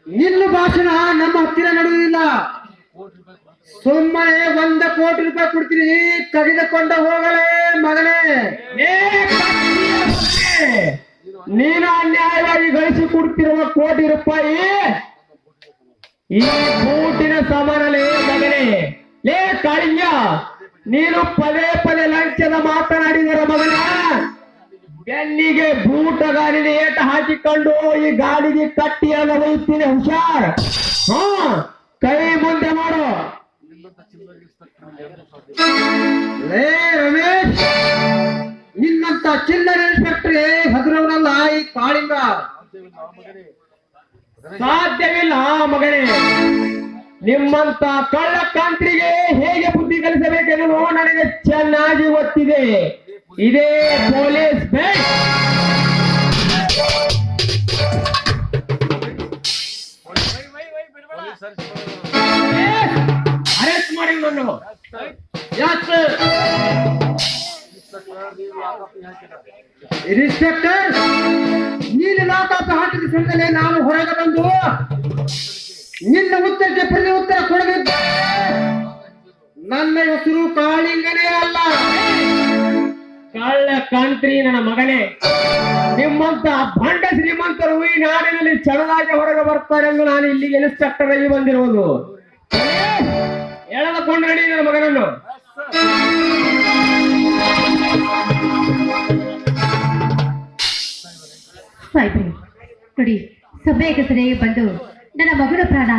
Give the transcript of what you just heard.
ನಿನ್ನ ಭಾಷಣ ನಮ್ಮ ಹತ್ತಿರ ನಡೆಯುವುದಿಲ್ಲ. ಸುಮ್ಮನೆ 1 ಕೋಟಿ ರೂಪಾಯಿ ಕೊಡ್ತೀನಿ, ತೆಗೆದುಕೊಂಡ ಹೋಗಲೇ ಮಗನೇ. ನೀನು ಅನ್ಯಾಯವಾಗಿ ಗಳಿಸಿ ಕೊಡ್ತಿರುವ 1 ಕೋಟಿ ರೂಪಾಯಿ ಈ ಬೂಟಿನ ಸಮಾನಲೇ ಮಗನೇ. ಲೇ ಕಾಳಿಂಗ, ನೀನು ಪದೇ ಪದೇ ಲಂಚದ ಮಾತನಾಡಿದರ ಮಗನ ಬೆನ್ನಿಗೆ ಬೂಟ ಗಾಲಿನ ಏಟ ಹಾಕಿಕೊಂಡು ಈ ಗಾಡಿಗೆ ಕಟ್ಟಿ ಎಲ್ಲ ಒಯ್ತೀನಿ. ಹುಷಾರ್. ಕೈ ಮುಂದೆ ಮಾಡು. ಲೇ ರಮೇಶ್, ನಿನ್ನಂತ ಚಿಲ್ಲರೆ ಇನ್ಸ್ಪೆಕ್ಟರ್ ಹಗುರವನಲ್ಲ ಈ ಕಾಳಿಂಗ. ಸಾಧ್ಯವಿಲ್ಲ ಮಗನೇ. ನಿಮ್ಮಂತ ಕಳ್ಳ ಕಾಂತ್ರಿಗೆ ಹೇಗೆ ಬುದ್ಧಿ ಕಲಿಸಬೇಕೆನ್ನುವುದು ನನಗೆ ಚೆನ್ನಾಗಿ ಗೊತ್ತಿದೆ. ಇದೇ ಪೊಲೀಸ್ ಬ್ಯಾಂಕ್. ಅರೆಸ್ಟ್ ಮಾಡಿ ನಾನು. ಇನ್ಸ್ಪೆಕ್ಟರ್, ನೀನು ಲಾಕಪ್ ಹಾಕಿದ ಸಮಯದಲ್ಲಿ ನಾನು ಹೊರಗೆ ಬಂದು ನಿನ್ನ ಉತ್ತರಕ್ಕೆ ಪ್ರತಿ ಉತ್ತರ ಕೊಡಬೇಕು. ನನ್ನ ಹೆಸರು ಕಾಳಿಂಗನೇ ಅಲ್ಲ. ಕಳ್ಳ ಕಾಂತ್ರಿ ನನ್ನ ಮಗನೇ. ನಿಮ್ಮಂತ ಭಂಡ ಶ್ರೀಮಂತರು ಈ ನಾಡಿನಲ್ಲಿ ಚಡದಾಗಿ ಹೊರಗೆ ಬರ್ತಾರೆ ಎಂದು ನಾನು ಇಲ್ಲಿಗೆ ಇನ್ಸ್ಪೆಕ್ಟರ್ ಆಗಿ ಬಂದಿರುವುದು. ಎಳೆದುಕೊಂಡು ನಡಿ ನನ್ನ ಮಗನನ್ನು. ಸಾಯ್ಬ್ರೆ ನೋಡಿ, ಸಭೆಗೆ ಸರಿಯಾಗಿ ಬಂದು ನನ್ನ ಮಗನ ಪ್ರಾಣ